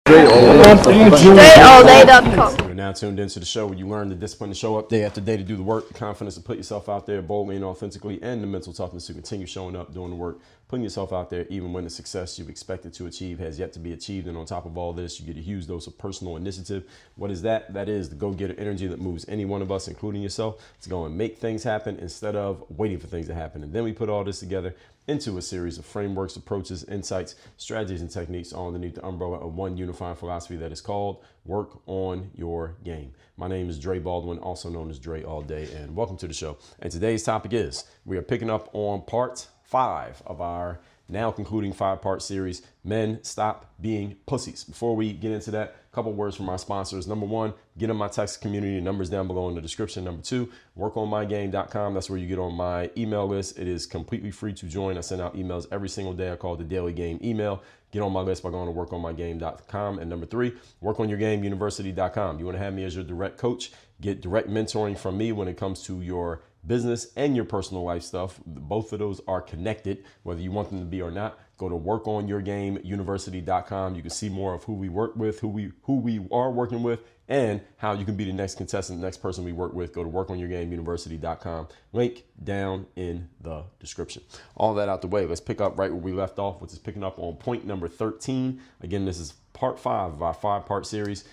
StraightallDay.com. You're now tuned into the show where you learn the discipline to show up day after day to do the work, the confidence to put yourself out there boldly and authentically, and the mental toughness to continue showing up, doing the work, putting yourself out there even when the success you expected to achieve has yet to be achieved. And on top of all this, you get a huge dose of personal initiative. What is that? That is the go-getter energy that moves any one of us, including yourself, to go and make things happen instead of waiting for things to happen. And then we put all this together into a series of frameworks, approaches, insights, strategies, and techniques all underneath the umbrella of one unifying philosophy that is called Work on Your Game. My name is Dre Baldwin, also known as Dre All Day, and welcome to the show. And today's topic is, we are picking up on part 5 of our now concluding 5-part series, Men Stop Being Pussies. Before we get into that, a couple words from our sponsors. Number 1, get in my text community. Numbers down below in the description. Number 2, workonmygame.com. That's where you get on my email list. It is completely free to join. I send out emails every single day. I call it the Daily Game email. Get on my list by going to workonmygame.com. And number 3, workonyourgameuniversity.com. You want to have me as your direct coach, get direct mentoring from me when it comes to your business and your personal life stuff. Both of those are connected, whether you want them to be or not. Go to workonyourgameuniversity.com. You can see more of who we work with, who we are working with, and how you can be the next contestant, the next person we work with. Go to workonyourgameuniversity.com. Link down in the description. All that out the way, let's pick up right where we left off, which is picking up on point number 13. Again, this is part 5 of our 5-part series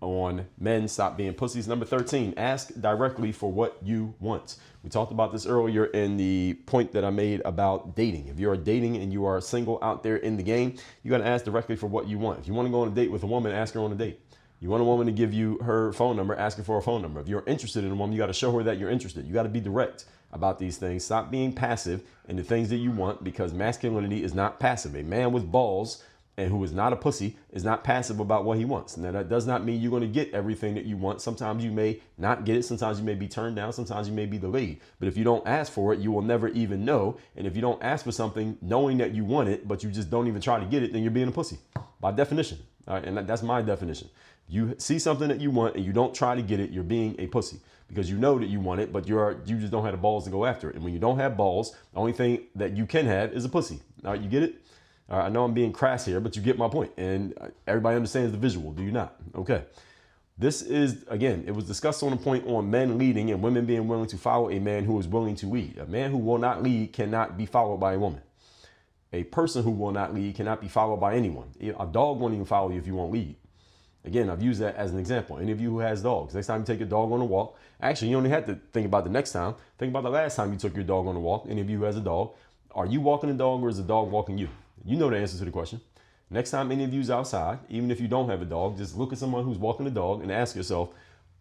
on Men Stop Being Pussies. Number 13, ask directly for what you want. We talked about this earlier in the point that I made about dating. If you're dating and you are single out there in the game, you got to ask directly for what you want. If you want to go on a date with a woman, ask her on a date. You want a woman to give you her phone number, ask her for a phone number. If you're interested in a woman, you got to show her that you're interested. You got to be direct about these things. Stop being passive in the things that you want, because masculinity is not passive. A man with balls and who is not a pussy is not passive about what he wants. Now, that does not mean you're going to get everything that you want. Sometimes you may not get it. Sometimes you may be turned down. Sometimes you may be delayed. But if you don't ask for it, you will never even know. And if you don't ask for something knowing that you want it, but you just don't even try to get it, then you're being a pussy by definition. All right, and that's my definition. You see something that you want and you don't try to get it, you're being a pussy, because you know that you want it, but you just don't have the balls to go after it. And when you don't have balls, the only thing that you can have is a pussy. All right, you get it? All right, I know I'm being crass here, but you get my point. And everybody understands the visual, do you not? Okay. This is, again, it was discussed on a point on men leading and women being willing to follow a man who is willing to lead. A man who will not lead cannot be followed by a woman. A person who will not lead cannot be followed by anyone. A dog won't even follow you if you won't lead. Again, I've used that as an example. Any of you who has dogs, next time you take your dog on a walk, actually, you only have to think about the next time. Think about the last time you took your dog on a walk. Any of you who has a dog, are you walking the dog or is the dog walking you? You know the answer to the question. Next time any of you's outside, even if you don't have a dog, just look at someone who's walking the dog and ask yourself,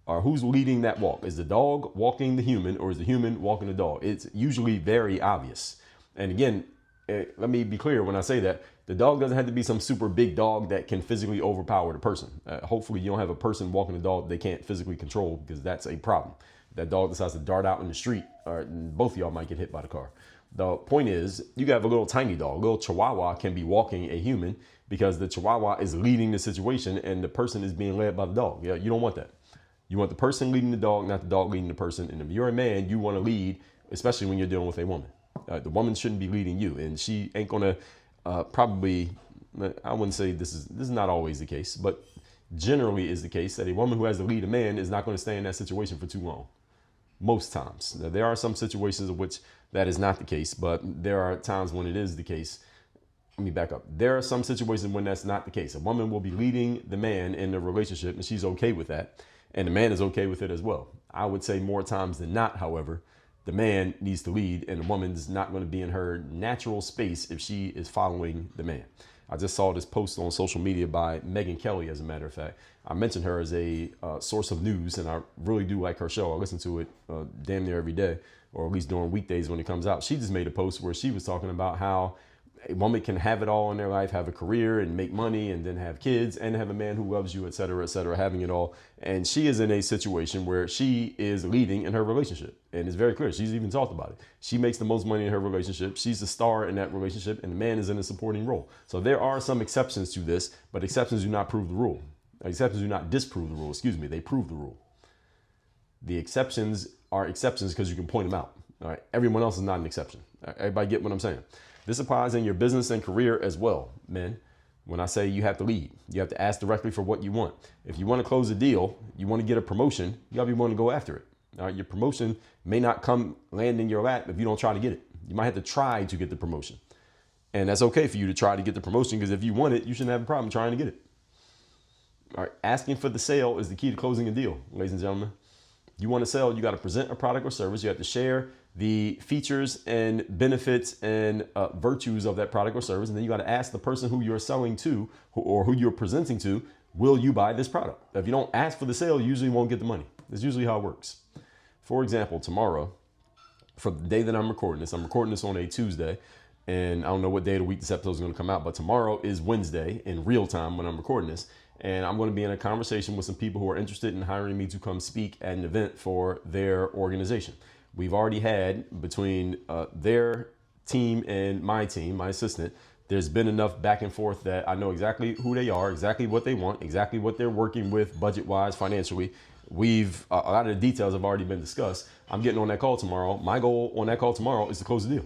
who's leading that walk? Is the dog walking the human, or is the human walking the dog? It's usually very obvious. And again, let me be clear when I say that. The dog doesn't have to be some super big dog that can physically overpower the person. Hopefully you don't have a person walking the dog they can't physically control, because that's a problem. That dog decides to dart out in the street, or both of y'all might get hit by the car. The point is, you got a little tiny dog. A little chihuahua can be walking a human because the chihuahua is leading the situation and the person is being led by the dog. Yeah, you don't want that. You want the person leading the dog, not the dog leading the person. And if you're a man, you want to lead, especially when you're dealing with a woman. The woman shouldn't be leading you, and she ain't gonna probably. I wouldn't say this is not always the case, but generally is the case that a woman who has to lead a man is not going to stay in that situation for too long. Most times. Now, there are some situations in which that is not the case, but there are times when it is the case. Let me back up. There are some situations when that's not the case. A woman will be leading the man in the relationship, and she's okay with that, and the man is okay with it as well. I would say more times than not, however, the man needs to lead, and the woman's not going to be in her natural space if she is following the man. I just saw this post on social media by Megyn Kelly, as a matter of fact. I mentioned her as a source of news, and I really do like her show. I listen to it damn near every day, or at least during weekdays when it comes out. She just made a post where she was talking about how a woman can have it all in their life, have a career and make money, and then have kids and have a man who loves you, et cetera, having it all. And she is in a situation where she is leading in her relationship. And it's very clear. She's even talked about it. She makes the most money in her relationship. She's the star in that relationship, and the man is in a supporting role. So there are some exceptions to this, but exceptions do not prove the rule. Exceptions do not disprove the rule. They prove the rule. The exceptions are exceptions because you can point them out. All right. Everyone else is not an exception. Everybody get what I'm saying? This applies in your business and career as well, men. When I say you have to lead, you have to ask directly for what you want. If you want to close a deal, you want to get a promotion, you gotta be willing to go after it. All right, your promotion may not come land in your lap if you don't try to get it. You might have to try to get the promotion. And that's okay for you to try to get the promotion, because if you want it, you shouldn't have a problem trying to get it. All right, asking for the sale is the key to closing a deal, ladies and gentlemen. You want to sell, you got to present a product or service. You have to share the features and benefits and virtues of that product or service. And then you got to ask the person who you're selling to or who you're presenting to, will you buy this product? If you don't ask for the sale, you usually won't get the money. That's usually how it works. For example, tomorrow, for the day that I'm recording this on a Tuesday, and I don't know what day of the week this episode is going to come out, but tomorrow is Wednesday in real time when I'm recording this. And I'm going to be in a conversation with some people who are interested in hiring me to come speak at an event for their organization. We've already had, between their team and my team, my assistant, there's been enough back and forth that I know exactly who they are, exactly what they want, exactly what they're working with budget-wise, financially. A lot of the details have already been discussed. I'm getting on that call tomorrow. My goal on that call tomorrow is to close the deal.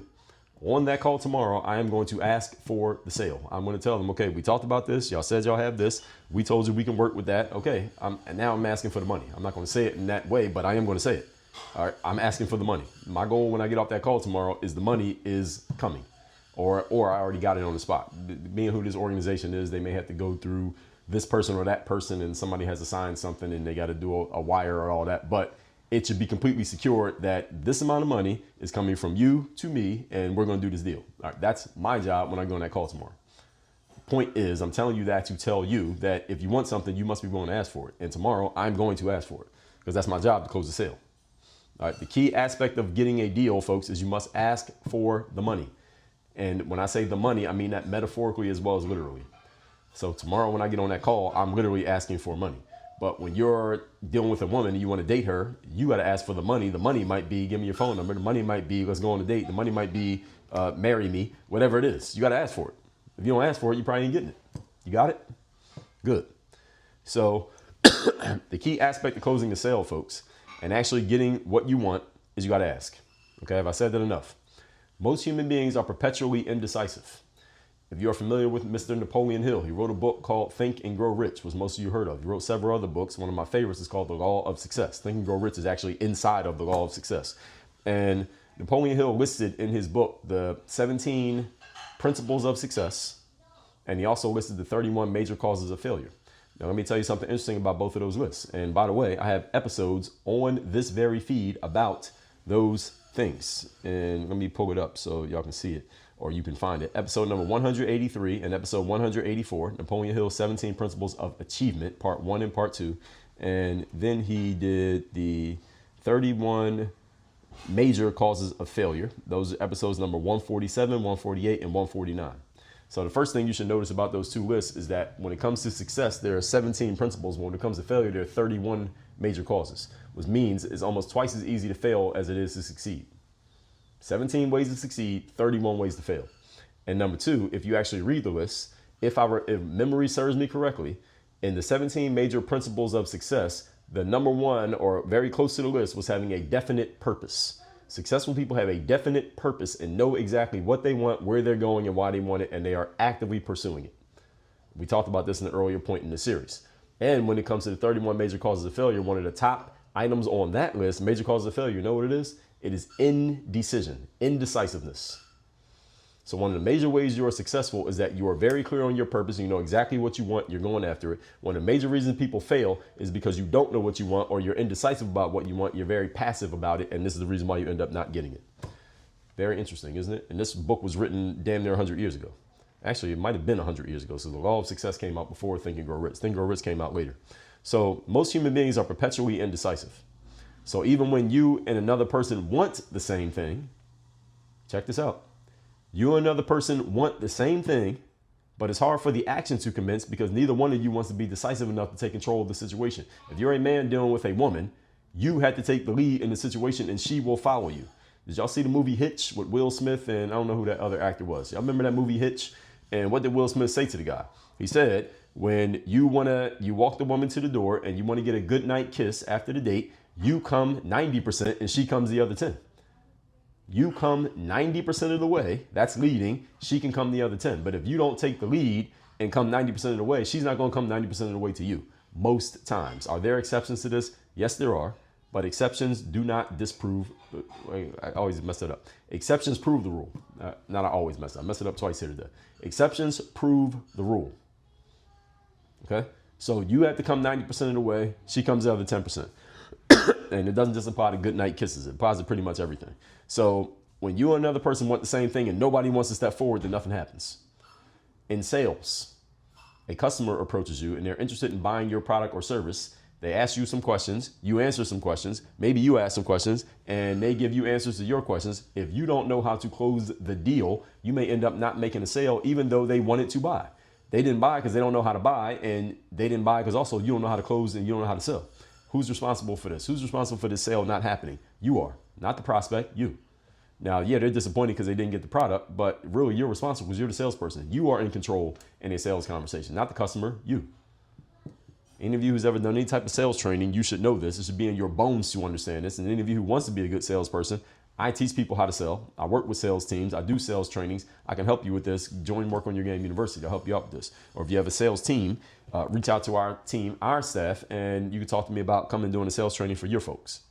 On that call tomorrow, I am going to ask for the sale. I'm going to tell them, okay, we talked about this. Y'all said y'all have this. We told you we can work with that. Okay, and now I'm asking for the money. I'm not going to say it in that way, but I am going to say it. All right, I'm asking for the money. My goal when I get off that call tomorrow is the money is coming, or I already got it on the spot. Being who this organization is, they may have to go through this person or that person, and somebody has to sign something, and they got to do a wire or all that. But it should be completely secure that this amount of money is coming from you to me, and we're going to do this deal. All right, that's my job when I go on that call tomorrow. Point is, I'm telling you that to tell you that if you want something, you must be willing to ask for it. And tomorrow, I'm going to ask for it, because that's my job, to close the sale. All right, the key aspect of getting a deal, folks, is you must ask for the money. And when I say the money, I mean that metaphorically as well as literally. So tomorrow when I get on that call, I'm literally asking for money. But when you're dealing with a woman and you want to date her, you got to ask for the money. The money might be, give me your phone number. The money might be, let's go on a date. The money might be, marry me, whatever it is. You got to ask for it. If you don't ask for it, you probably ain't getting it. You got it? Good. So the key aspect of closing the sale, folks, and actually getting what you want, is you got to ask. Okay, have I said that enough? Most human beings are perpetually indecisive. If you're familiar with Mr. Napoleon Hill, he wrote a book called Think and Grow Rich, which most of you heard of. He wrote several other books. One of my favorites is called The Law of Success. Think and Grow Rich is actually inside of The Law of Success. And Napoleon Hill listed in his book the 17 principles of success, and he also listed the 31 major causes of failure. Now, let me tell you something interesting about both of those lists. And by the way, I have episodes on this very feed about those things. And let me pull it up so y'all can see it, or you can find it. Episode number 183 and episode 184, Napoleon Hill's 17 Principles of Achievement, part 1 and part 2. And then he did the 31 major causes of failure. Those are episodes number 147, 148, and 149. So the first thing you should notice about those two lists is that when it comes to success, there are 17 principles. When it comes to failure, there are 31 major causes, which means it's almost twice as easy to fail as it is to succeed. 17 ways to succeed, 31 ways to fail. And number two, if you actually read the list, if memory serves me correctly, in the 17 major principles of success, the number one, or very close to the list, was having a definite purpose. Successful people have a definite purpose and know exactly what they want, where they're going, and why they want it, and they are actively pursuing it. We talked about this in an earlier point in the series. And when it comes to the 31 major causes of failure, one of the top items on that list, major causes of failure, you know what it is? It is indecision, indecisiveness. So one of the major ways you are successful is that you are very clear on your purpose. And you know exactly what you want. You're going after it. One of the major reasons people fail is because you don't know what you want, or you're indecisive about what you want. You're very passive about it. And this is the reason why you end up not getting it. Very interesting, isn't it? And this book was written damn near 100 years ago. Actually, it might have been 100 years ago. So the Law of Success came out before Think and Grow Rich. Think and Grow Rich came out later. So most human beings are perpetually indecisive. So even when you and another person want the same thing, check this out. You and another person want the same thing, but it's hard for the action to commence because neither one of you wants to be decisive enough to take control of the situation. If you're a man dealing with a woman, you had to take the lead in the situation and she will follow you. Did y'all see the movie Hitch with Will Smith? And I don't know who that other actor was. Y'all remember that movie Hitch? And what did Will Smith say to the guy? He said, when you walk the woman to the door and you want to get a good night kiss after the date, you come 90% and she comes the other 10. You come 90% of the way, that's leading, she can come the other 10. But if you don't take the lead and come 90% of the way, she's not going to come 90% of the way to you most times. Are there exceptions to this? Yes, there are. But exceptions do not disprove. I always mess it up. Exceptions prove the rule. Not I always mess it up. I messed it up twice here today. Exceptions prove the rule. Okay? So you have to come 90% of the way. She comes the other 10%. And it doesn't just apply to good night kisses. It applies to pretty much everything. So when you and another person want the same thing and nobody wants to step forward, then nothing happens. In sales, a customer approaches you and they're interested in buying your product or service. They ask you some questions, you answer some questions, maybe you ask some questions, and they give you answers to your questions. If you don't know how to close the deal, you may end up not making a sale even though they wanted to buy. They didn't buy because they don't know how to buy, and they didn't buy because also you don't know how to close and you don't know how to sell. Who's responsible for this? Who's responsible for this sale not happening? You are, not the prospect, you. Now, yeah, they're disappointed because they didn't get the product, but really you're responsible because you're the salesperson. You are in control in a sales conversation, not the customer, you. Any of you who's ever done any type of sales training, you should know this. It should be in your bones to understand this. And any of you who wants to be a good salesperson, I teach people how to sell. I work with sales teams. I do sales trainings. I can help you with this. Join Work on Your Game University to help you out with this. Or if you have a sales team, reach out to our team, our staff, and you can talk to me about coming and doing a sales training for your folks.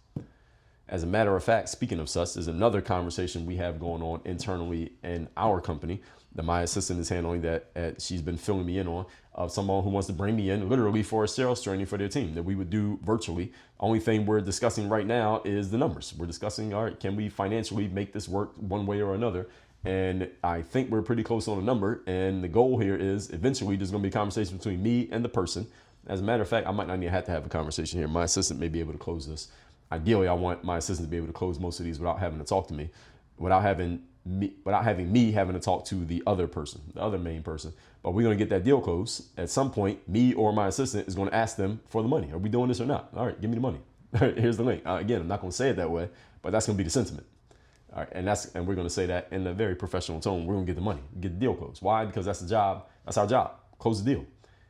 As a matter of fact, speaking of such, there's another conversation we have going on internally in our company that my assistant is handling that she's been filling me in on, of someone who wants to bring me in literally for a sales training for their team that we would do virtually. Only thing we're discussing right now is the numbers. We're discussing, all right, can we financially make this work one way or another? And I think we're pretty close on a number. And the goal here is eventually there's going to be a conversation between me and the person. As a matter of fact, I might not even have to have a conversation here. My assistant may be able to close this. Ideally, I want my assistant to be able to close most of these without having to talk to me, without having me having to talk to the other person, the other main person. But we're going to get that deal closed. At some point, me or my assistant is going to ask them for the money. Are we doing this or not? All right, give me the money. All right, here's the link. Again, I'm not going to say it that way, but that's going to be the sentiment. All right, and we're going to say that in a very professional tone. We're going to get the money, get the deal closed. Why? Because that's the job. That's our job. Close the deal.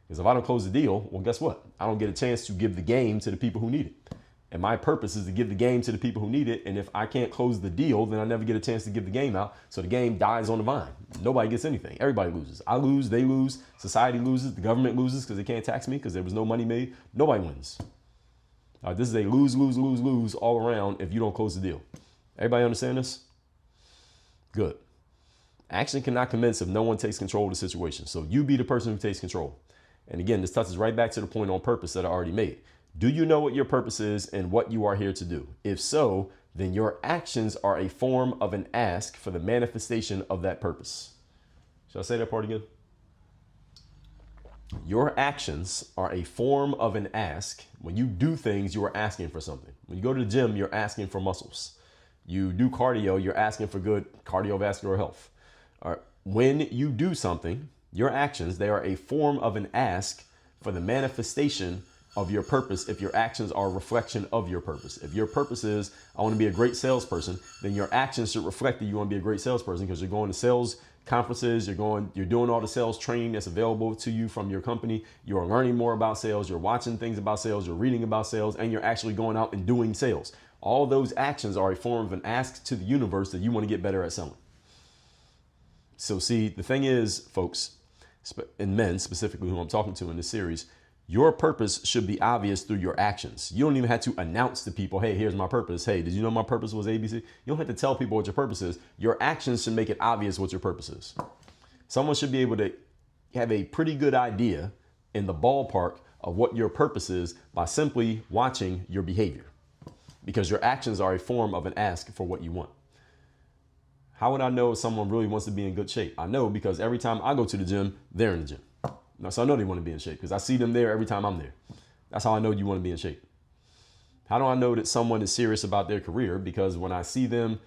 Because if I don't close the deal, well, guess what? I don't get a chance to give the game to the people who need it. And my purpose is to give the game to the people who need it. And if I can't close the deal, then I never get a chance to give the game out. So the game dies on the vine. Nobody gets anything. Everybody loses. I lose, they lose, society loses, the government loses because they can't tax me because there was no money made. Nobody wins. This is a lose, lose, lose, lose all around if you don't close the deal. Everybody understand this? Good. Action cannot commence if no one takes control of the situation. So you be the person who takes control. And again, this touches right back to the point on purpose that I already made. Do you know what your purpose is and what you are here to do? If so, then your actions are a form of an ask for the manifestation of that purpose. Should I say that part again? Your actions are a form of an ask. When you do things, you are asking for something. When you go to the gym, you're asking for muscles. You do cardio, you're asking for good cardiovascular health. All right. When you do something, your actions, they are a form of an ask for the manifestation of your purpose. If your actions are a reflection of your purpose. If your purpose is, I want to be a great salesperson, then your actions should reflect that you want to be a great salesperson because you're going to sales conferences, you're doing all the sales training that's available to you from your company. You're learning more about sales. You're watching things about sales. You're reading about sales, and you're actually going out and doing sales. All those actions are a form of an ask to the universe that you want to get better at selling. So see, the thing is, folks, and men specifically who I'm talking to in this series, your purpose should be obvious through your actions. You don't even have to announce to people, hey, here's my purpose. Hey, did you know my purpose was ABC? You don't have to tell people what your purpose is. Your actions should make it obvious what your purpose is. Someone should be able to have a pretty good idea in the ballpark of what your purpose is by simply watching your behavior, because your actions are a form of an ask for what you want. How would I know if someone really wants to be in good shape? I know because every time I go to the gym, they're in the gym. So I know they want to be in shape because I see them there every time I'm there. That's how I know you want to be in shape. How do I know that someone is serious about their career? Because when I see them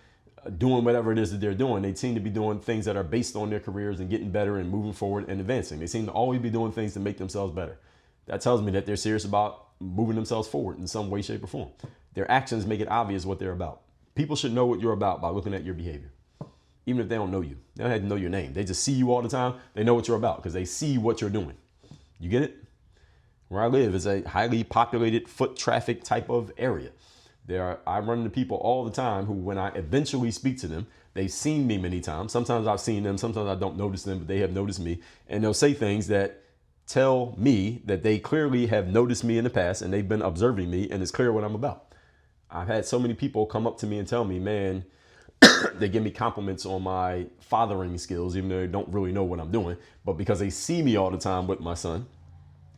doing whatever it is that they're doing, they seem to be doing things that are based on their careers and getting better and moving forward and advancing. They seem to always be doing things to make themselves better. That tells me that they're serious about moving themselves forward in some way, shape, or form. Their actions make it obvious what they're about. People should know what you're about by looking at your behavior. Even if they don't know you, they don't have to know your name. They just see you all the time. They know what you're about because they see what you're doing. You get it? Where I live is a highly populated foot traffic type of area. I run into people all the time who, when I eventually speak to them, They've seen me many times. Sometimes I've seen them. Sometimes I don't notice them, but they have noticed me. And they'll say things that tell me that they clearly have noticed me in the past and they've been observing me and it's clear what I'm about. I've had so many people come up to me and tell me, man, they give me compliments on my fathering skills, even though they don't really know what I'm doing. But because they see me all the time with my son,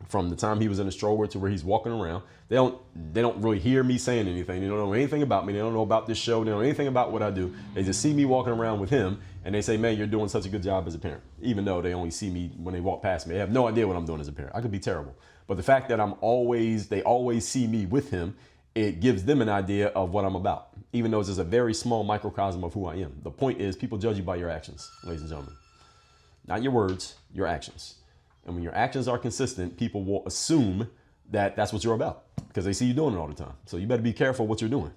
from the time he was in a stroller to where he's walking around, they don't really hear me saying anything. They don't know anything about me. They don't know about this show. They don't know anything about what I do. They just see me walking around with him and they say, man, you're doing such a good job as a parent. Even though they only see me when they walk past me. They have no idea what I'm doing as a parent. I could be terrible. But the fact that they always see me with him, it gives them an idea of what I'm about. Even though it's just a very small microcosm of who I am. The point is, people judge you by your actions, ladies and gentlemen. Not your words, your actions. And when your actions are consistent, people will assume that that's what you're about because they see you doing it all the time. So you better be careful what you're doing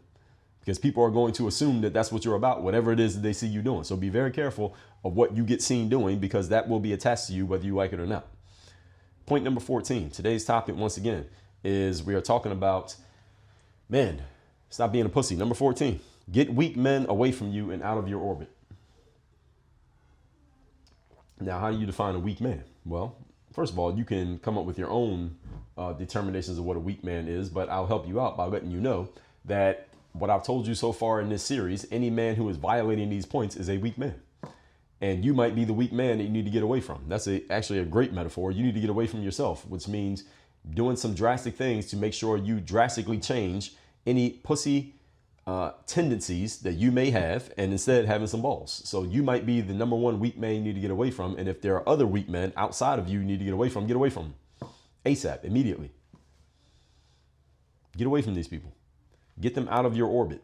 because people are going to assume that that's what you're about, whatever it is that they see you doing. So be very careful of what you get seen doing because that will be attached to you whether you like it or not. Point number 14. Today's topic, once again, is we are talking about men. Stop being a pussy. Number 14. Get weak men away from you and out of your orbit. Now, how do you define a weak man? Well, first of all, you can come up with your own determinations of what a weak man is, but I'll help you out by letting you know that what I've told you so far in this series, any man who is violating these points is a weak man. And you might be the weak man that you need to get away from. That's actually a great metaphor. You need to get away from yourself, which means doing some drastic things to make sure you drastically change any pussy tendencies that you may have and instead having some balls. So you might be the number one weak man you need to get away from. And if there are other weak men outside of you need to get away from them ASAP, immediately. Get away from these people. Get them out of your orbit.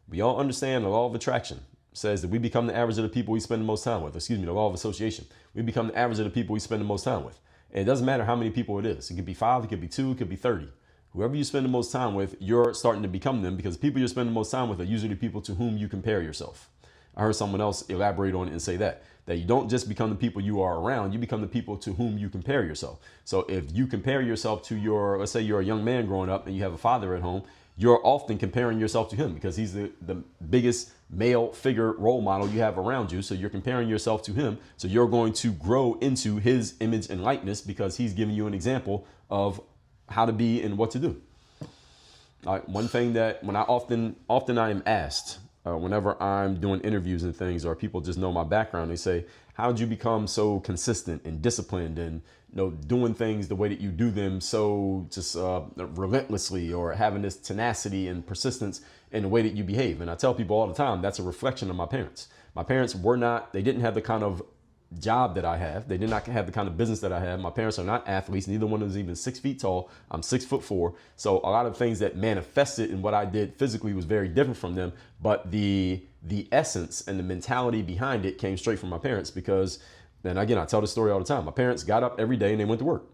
We all understand the law of attraction says that we become the average of the people we spend the most time with. Excuse me, the law of association. We become the average of the people we spend the most time with. And it doesn't matter how many people it is. It could be 5, it could be 2, it could be 30. Whoever you spend the most time with, you're starting to become them because people you're spending the most time with are usually people to whom you compare yourself. I heard someone else elaborate on it and say that you don't just become the people you are around, you become the people to whom you compare yourself. So if you compare yourself to let's say you're a young man growing up and you have a father at home, you're often comparing yourself to him because he's the biggest male figure role model you have around you. So you're comparing yourself to him. So you're going to grow into his image and likeness because he's giving you an example of how to be and what to do. One thing that when I often I am asked whenever I'm doing interviews and things, or people just know my background, they say, how did you become so consistent and disciplined and doing things the way that you do them so just relentlessly, or having this tenacity and persistence in the way that you behave? And I tell people all the time, that's a reflection of my parents. My parents they didn't have the kind of job that I have. They did not have the kind of business that I have. My parents are not athletes. Neither one is even 6 feet tall. I'm 6'4". So a lot of things that manifested in what I did physically was very different from them. But the essence and the mentality behind it came straight from my parents because, and again, I tell this story all the time. My parents got up every day and they went to work.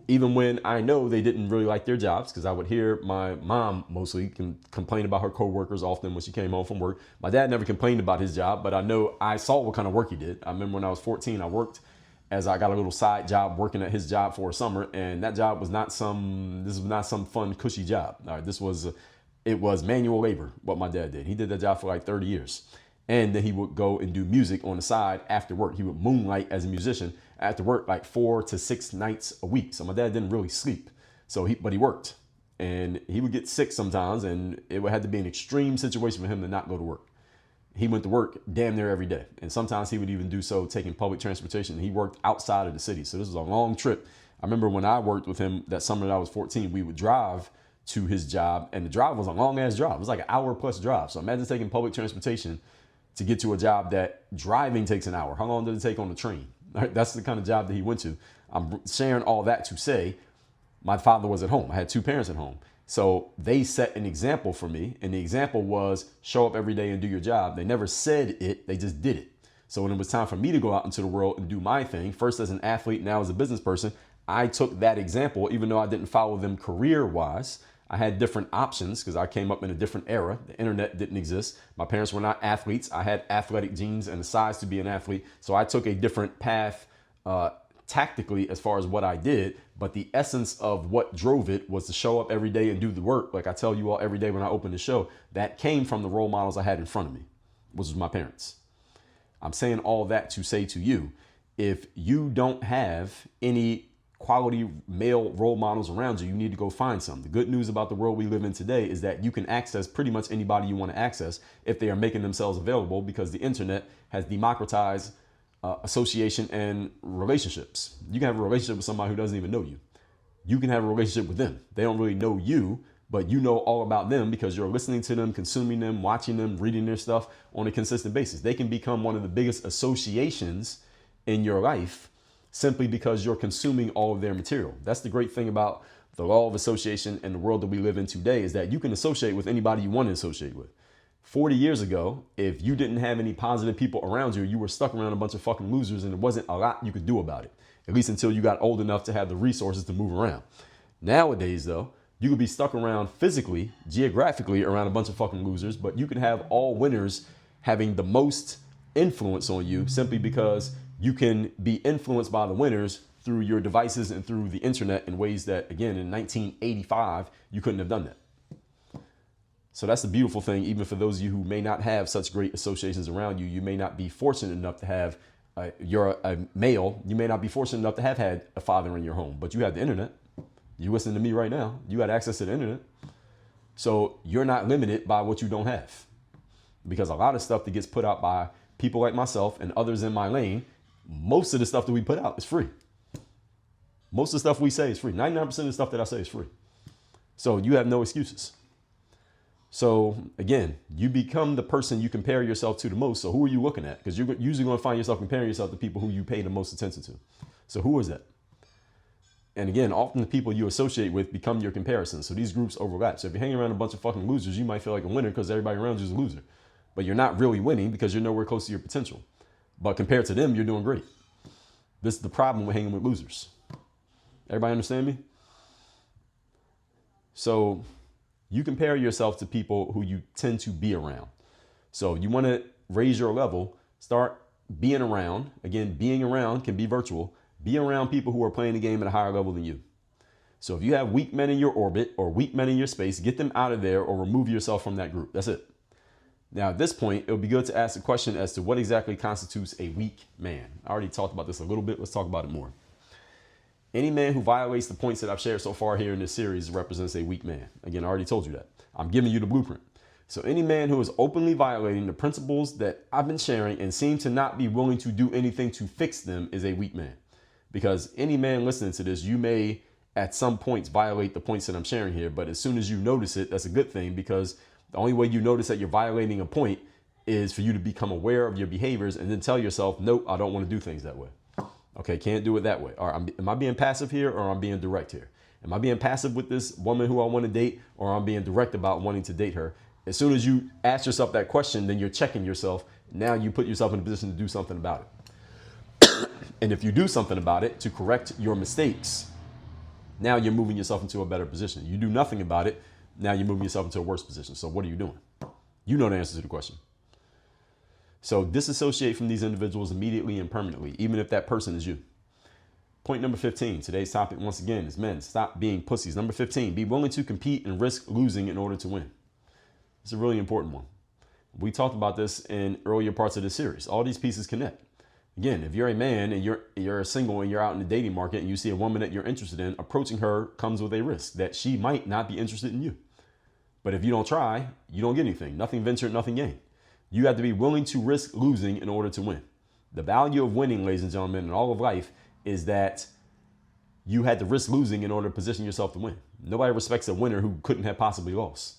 Even when I know they didn't really like their jobs, because I would hear my mom mostly complain about her coworkers often when she came home from work. My dad never complained about his job, but I saw what kind of work he did. I remember when I was 14, I worked as I got a little side job working at his job for a summer, and that job was not some fun, cushy job. All right, it was manual labor, what my dad did. He did that job for like 30 years. And then he would go and do music on the side after work. He would moonlight as a musician after work like 4 to 6 nights a week. So my dad didn't really sleep. But he worked. And he would get sick sometimes, and it would have to be an extreme situation for him to not go to work. He went to work damn near every day. And sometimes he would even do so taking public transportation. He worked outside of the city. So this was a long trip. I remember when I worked with him that summer that I was 14, we would drive to his job, and the drive was a long ass drive. It was like an hour plus drive. So imagine taking public transportation to get to a job that driving takes an hour. How long did it take on the train? Right? That's the kind of job that he went to. I'm sharing all that to say my father was at home. I had 2 parents at home. So they set an example for me. And the example was show up every day and do your job. They never said it. They just did it. So when it was time for me to go out into the world and do my thing, first as an athlete, now as a business person, I took that example, even though I didn't follow them career-wise. I had different options because I came up in a different era. The internet didn't exist. My parents were not athletes. I had athletic genes and the size to be an athlete. So I took a different path tactically as far as what I did. But the essence of what drove it was to show up every day and do the work. Like I tell you all every day when I open the show, that came from the role models I had in front of me, which was my parents. I'm saying all that to say to you, if you don't have any quality male role models around you, you need to go find some. The good news about the world we live in today is that you can access pretty much anybody you want to access if they are making themselves available, because the internet has democratized association and relationships. You can have a relationship with somebody who doesn't even know you. You can have a relationship with them. They don't really know you, but you know all about them because you're listening to them, consuming them, watching them, reading their stuff on a consistent basis. They can become one of the biggest associations in your life simply because you're consuming all of their material. That's the great thing about the law of association and the world that we live in today, is that you can associate with anybody you want to associate with. 40 years ago, if you didn't have any positive people around you, you were stuck around a bunch of fucking losers and there wasn't a lot you could do about it, at least until you got old enough to have the resources to move around. Nowadays, though, you could be stuck around physically, geographically around a bunch of fucking losers, but you can have all winners having the most influence on you simply because you can be influenced by the winners through your devices and through the internet in ways that, again, in 1985, you couldn't have done that. So that's the beautiful thing. Even for those of you who may not have such great associations around you, you may not be fortunate enough to have, you're a male, you may not be fortunate enough to have had a father in your home, but you have the internet. You listen to me right now, you got access to the internet. So you're not limited by what you don't have. Because a lot of stuff that gets put out by people like myself and others in my lane, most of the stuff that we put out is free. Most of the stuff we say is free. 99% of the stuff that I say is free. So you have no excuses. So again, you become the person you compare yourself to the most. So who are you looking at? Because you're usually going to find yourself comparing yourself to people who you pay the most attention to. So who is that? And again, often the people you associate with become your comparison. So these groups overlap. So if you're hanging around a bunch of fucking losers, you might feel like a winner because everybody around you is a loser. But you're not really winning because you're nowhere close to your potential. But compared to them, you're doing great. This is the problem with hanging with losers. Everybody understand me? So you compare yourself to people who you tend to be around. So you want to raise your level, start being around. Again, being around can be virtual. Be around people who are playing the game at a higher level than you. So if you have weak men in your orbit or weak men in your space, get them out of there or remove yourself from that group. That's it. Now, at this point, it would be good to ask a question as to what exactly constitutes a weak man. I already talked about this a little bit. Let's talk about it more. Any man who violates the points that I've shared so far here in this series represents a weak man. Again, I already told you that. I'm giving you the blueprint. So any man who is openly violating the principles that I've been sharing and seem to not be willing to do anything to fix them is a weak man. Because any man listening to this, you may at some points violate the points that I'm sharing here, but as soon as you notice it, that's a good thing, because the only way you notice that you're violating a point is for you to become aware of your behaviors and then tell yourself, nope, I don't want to do things that way. Okay, can't do it that way. All right, am I being passive here or am I being direct here? Am I being passive with this woman who I want to date, or I'm being direct about wanting to date her? As soon as you ask yourself that question, then you're checking yourself. Now you put yourself in a position to do something about it. And if you do something about it to correct your mistakes, now you're moving yourself into a better position. You do nothing about it, now you're moving yourself into a worse position. So what are you doing? You know the answer to the question. So disassociate from these individuals immediately and permanently, even if that person is you. Point number 15, today's topic once again is men, stop being pussies. Number 15, be willing to compete and risk losing in order to win. It's a really important one. We talked about this in earlier parts of this series. All these pieces connect. Again, if you're a man and you're single and you're out in the dating market and you see a woman that you're interested in, approaching her comes with a risk that she might not be interested in you. But if you don't try, you don't get anything. Nothing ventured, nothing gained. You have to be willing to risk losing in order to win. The value of winning, ladies and gentlemen, in all of life is that you had to risk losing in order to position yourself to win. Nobody respects a winner who couldn't have possibly lost.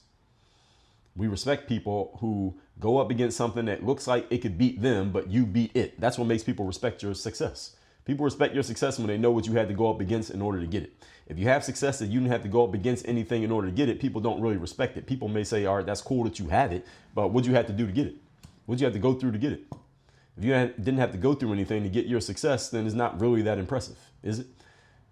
We respect people who go up against something that looks like it could beat them, but you beat it. That's what makes people respect your success. People respect your success when they know what you had to go up against in order to get it. If you have success that you didn't have to go up against anything in order to get it, people don't really respect it. People may say, all right, that's cool that you have it, but what'd you have to do to get it? What'd you have to go through to get it? If you didn't have to go through anything to get your success, then it's not really that impressive, is it?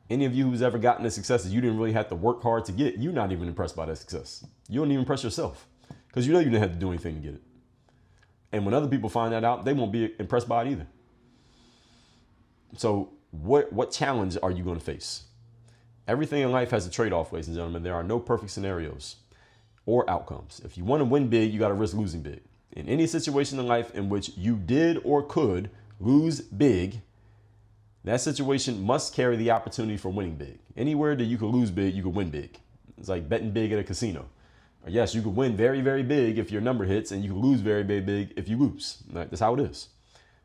Any of you who's ever gotten the success that you didn't really have to work hard to get, you're not even impressed by that success. You don't even impress yourself because you know you didn't have to do anything to get it. And when other people find that out, they won't be impressed by it either. So what challenge are you going to face? Everything in life has a trade-off, ladies and gentlemen. There are no perfect scenarios or outcomes. If you want to win big, you got to risk losing big. In any situation in life in which you did or could lose big, that situation must carry the opportunity for winning big. Anywhere that you could lose big, you could win big. It's like betting big at a casino. Yes, you could win very, very big if your number hits, and you can lose very, very big if you lose. Right? That's how it is.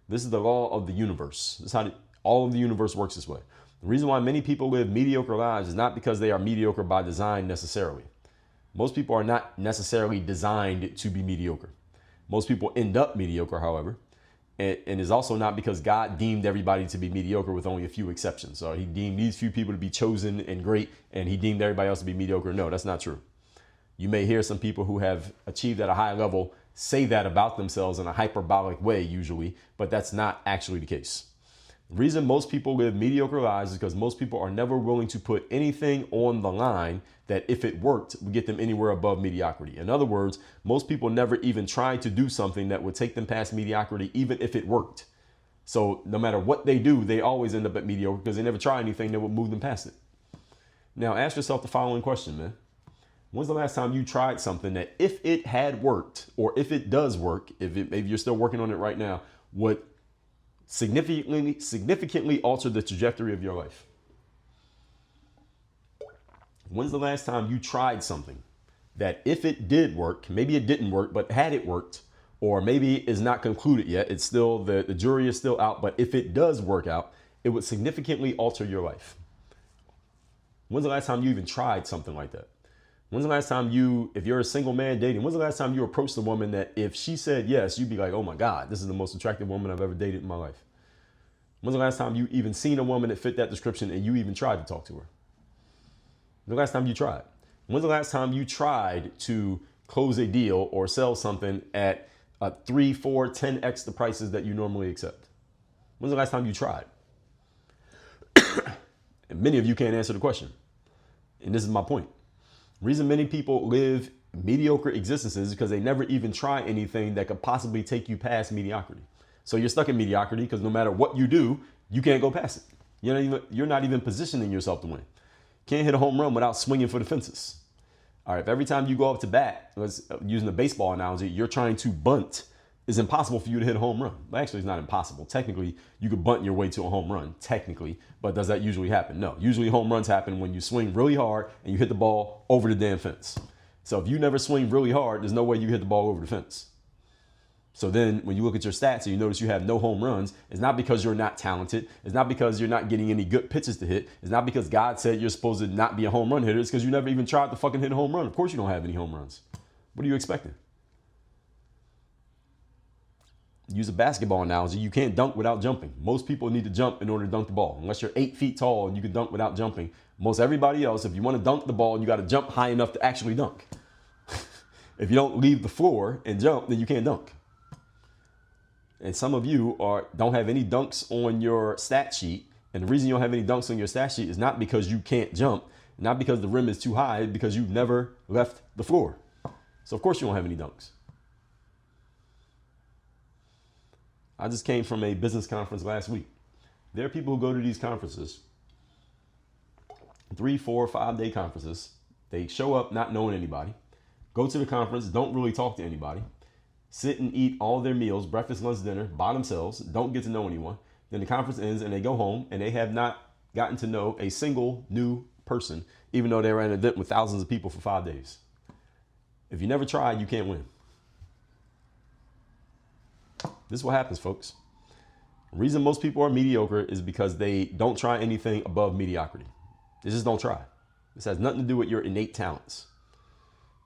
This is the law of the universe. This is how all of the universe works this way. The reason why many people live mediocre lives is not because they are mediocre by design necessarily. Most people are not necessarily designed to be mediocre. Most people end up mediocre, however, and is also not because God deemed everybody to be mediocre with only a few exceptions. So he deemed these few people to be chosen and great, and he deemed everybody else to be mediocre. No, that's not true. You may hear some people who have achieved at a high level say that about themselves in a hyperbolic way usually, but that's not actually the case. The reason most people live mediocre lives is because most people are never willing to put anything on the line that if it worked would get them anywhere above mediocrity. In other words, most people never even try to do something that would take them past mediocrity, even if it worked. So no matter what they do, they always end up at mediocre because they never try anything that would move them past it. Now ask yourself the following question, man. When's the last time you tried something that if it had worked, or if it does work, maybe you're still working on it right now, would significantly alter the trajectory of your life? When's the last time you tried something that if it did work, maybe it didn't work, but had it worked, or maybe is not concluded yet, it's still, the jury is still out, but if it does work out, it would significantly alter your life? When's the last time you even tried something like that? When's the last time if you're a single man dating, when's the last time you approached a woman that if she said yes, you'd be like, oh my God, this is the most attractive woman I've ever dated in my life? When's the last time you even seen a woman that fit that description and you even tried to talk to her? The last time you tried? When's the last time you tried to close a deal or sell something at 3, 4, 10x the prices that you normally accept? When's the last time you tried? And many of you can't answer the question. And this is my point. The reason many people live mediocre existences is because they never even try anything that could possibly take you past mediocrity. So you're stuck in mediocrity because no matter what you do, you can't go past it. You're not even positioning yourself to win. Can't hit a home run without swinging for the fences. All right, if every time you go up to bat, using the baseball analogy, you're trying to bunt, it's impossible for you to hit a home run. Actually, it's not impossible. Technically, you could bunt your way to a home run, technically, but does that usually happen? No. Usually home runs happen when you swing really hard and you hit the ball over the damn fence. So if you never swing really hard, there's no way you hit the ball over the fence. So then when you look at your stats and you notice you have no home runs, it's not because you're not talented. It's not because you're not getting any good pitches to hit. It's not because God said you're supposed to not be a home run hitter. It's because you never even tried to fucking hit a home run. Of course you don't have any home runs. What are you expecting? Use a basketball analogy. You can't dunk without jumping. Most people need to jump in order to dunk the ball. Unless you're 8 feet tall and you can dunk without jumping. Most everybody else, if you want to dunk the ball, you got to jump high enough to actually dunk. If you don't leave the floor and jump, then you can't dunk. And some of you don't have any dunks on your stat sheet. And the reason you don't have any dunks on your stat sheet is not because you can't jump, not because the rim is too high, because you've never left the floor. So of course you don't have any dunks. I just came from a business conference last week. There are people who go to these conferences, 3, 4, 5-day conferences. They show up not knowing anybody, go to the conference, don't really talk to anybody, sit and eat all their meals, breakfast, lunch, dinner, by themselves, don't get to know anyone. Then the conference ends and they go home and they have not gotten to know a single new person, even though they were at an event with thousands of people for 5 days. If you never try, you can't win. This is what happens, folks. The reason most people are mediocre is because they don't try anything above mediocrity. They just don't try. This has nothing to do with your innate talents.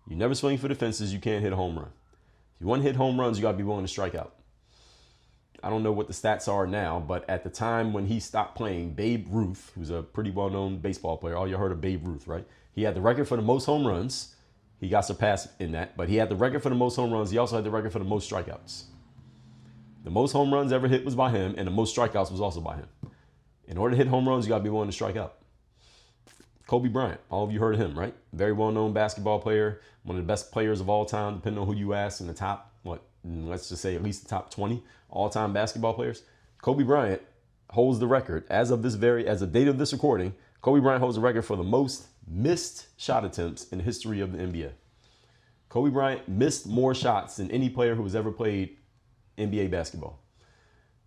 You never swing for the fences, you can't hit a home run. If you want to hit home runs, you got to be willing to strike out. I don't know what the stats are now, but at the time when he stopped playing, Babe Ruth, who's a pretty well-known baseball player, all you heard of Babe Ruth, right? He had the record for the most home runs. He got surpassed in that, but he had the record for the most home runs. He also had the record for the most strikeouts. The most home runs ever hit was by him, and the most strikeouts was also by him. In order to hit home runs, you got to be willing to strike out. Kobe Bryant, all of you heard of him, right? Very well-known basketball player, one of the best players of all time, depending on who you ask, in the top, let's just say at least the top 20 all-time basketball players. Kobe Bryant holds the record as the date of this recording. Kobe Bryant holds the record for the most missed shot attempts in the history of the NBA. Kobe Bryant missed more shots than any player who has ever played NBA basketball.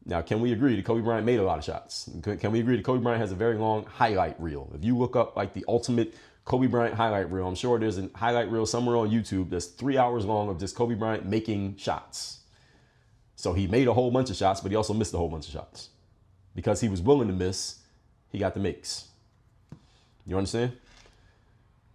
Now, can we agree that Kobe Bryant made a lot of shots? Can we agree that Kobe Bryant has a very long highlight reel? If you look up like the ultimate Kobe Bryant highlight reel, I'm sure there's a highlight reel somewhere on YouTube that's 3 hours long of just Kobe Bryant making shots. So he made a whole bunch of shots, but he also missed a whole bunch of shots. Because he was willing to miss, he got the makes. You understand?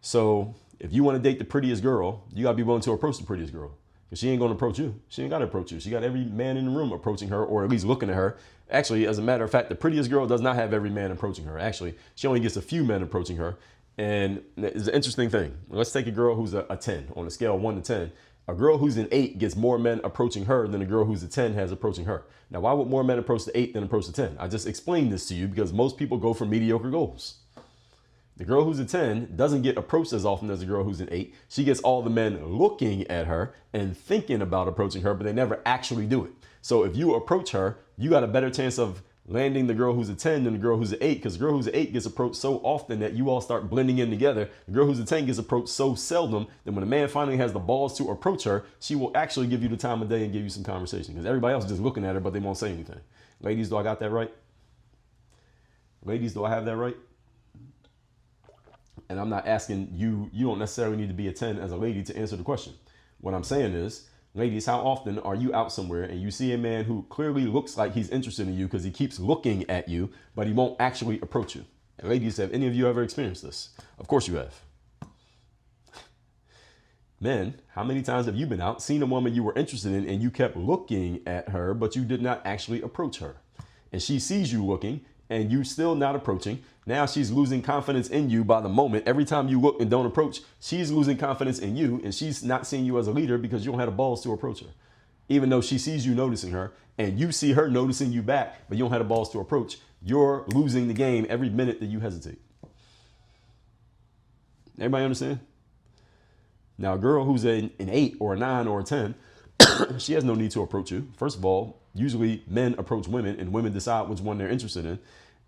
So if you want to date the prettiest girl, you got to be willing to approach the prettiest girl. Because she ain't going to approach you. She ain't got to approach you. She got every man in the room approaching her, or at least looking at her. Actually, as a matter of fact, the prettiest girl does not have every man approaching her. Actually, she only gets a few men approaching her. And it's an interesting thing. Let's take a girl who's a 10 on a scale of 1 to 10. A girl who's an 8 gets more men approaching her than a girl who's a 10 has approaching her. Now, why would more men approach the 8 than approach the 10? I just explained this to you because most people go for mediocre goals. The girl who's a 10 doesn't get approached as often as the girl who's an 8. She gets all the men looking at her and thinking about approaching her, but they never actually do it. So if you approach her, you got a better chance of landing the girl who's a 10 than the girl who's an 8, because the girl who's an 8 gets approached so often that you all start blending in together. The girl who's a 10 gets approached so seldom that when a man finally has the balls to approach her, she will actually give you the time of day and give you some conversation, because everybody else is just looking at her, but they won't say anything. Ladies, do I got that right? Ladies, do I have that right? And I'm not asking you, you don't necessarily need to be a 10 as a lady to answer the question. What I'm saying is, ladies, how often are you out somewhere and you see a man who clearly looks like he's interested in you because he keeps looking at you, but he won't actually approach you? And ladies, have any of you ever experienced this? Of course you have. Men, how many times have you been out, seen a woman you were interested in, and you kept looking at her, but you did not actually approach her? And she sees you looking and you still not approaching. Now she's losing confidence in you by the moment. Every time you look and don't approach, she's losing confidence in you, and she's not seeing you as a leader because you don't have the balls to approach her. Even though she sees you noticing her and you see her noticing you back, but you don't have the balls to approach, you're losing the game every minute that you hesitate. Everybody understand? Now, a girl who's an 8 or a 9 or a 10, she has no need to approach you. First of all, usually men approach women and women decide which one they're interested in.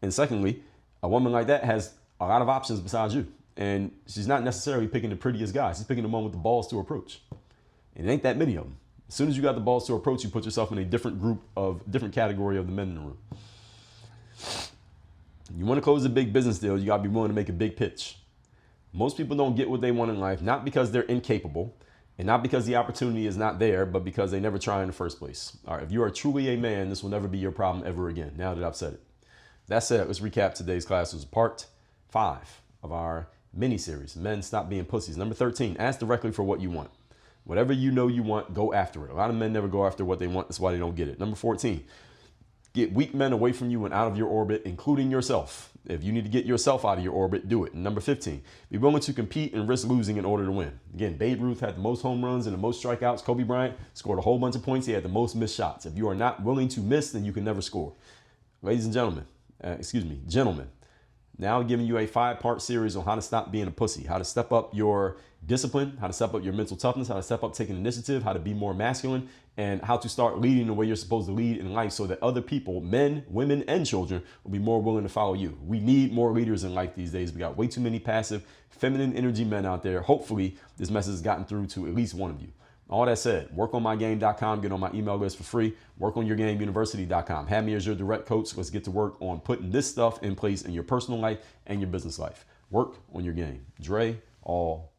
And secondly, a woman like that has a lot of options besides you. And she's not necessarily picking the prettiest guy. She's picking the one with the balls to approach. And it ain't that many of them. As soon as you got the balls to approach, you put yourself in a different category of the men in the room. You want to close a big business deal, you got to be willing to make a big pitch. Most people don't get what they want in life, not because they're incapable and not because the opportunity is not there, but because they never try in the first place. All right, if you are truly a man, this will never be your problem ever again, now that I've said it. That said, let's recap today's class. It was part 5 of our mini-series, Men Stop Being Pussies. Number 13, ask directly for what you want. Whatever you know you want, go after it. A lot of men never go after what they want. That's why they don't get it. Number 14, get weak men away from you and out of your orbit, including yourself. If you need to get yourself out of your orbit, do it. And number 15, be willing to compete and risk losing in order to win. Again, Babe Ruth had the most home runs and the most strikeouts. Kobe Bryant scored a whole bunch of points. He had the most missed shots. If you are not willing to miss, then you can never score. Ladies and gentlemen, gentlemen, now giving you a 5-part series on how to stop being a pussy, how to step up your discipline, how to step up your mental toughness, how to step up taking initiative, how to be more masculine, and how to start leading the way you're supposed to lead in life so that other people, men, women, and children, will be more willing to follow you. We need more leaders in life these days. We got way too many passive, feminine energy men out there. Hopefully, this message has gotten through to at least one of you. All that said, workonmygame.com, get on my email list for free, workonyourgameuniversity.com. Have me as your direct coach. Let's get to work on putting this stuff in place in your personal life and your business life. Work on your game. Dre, all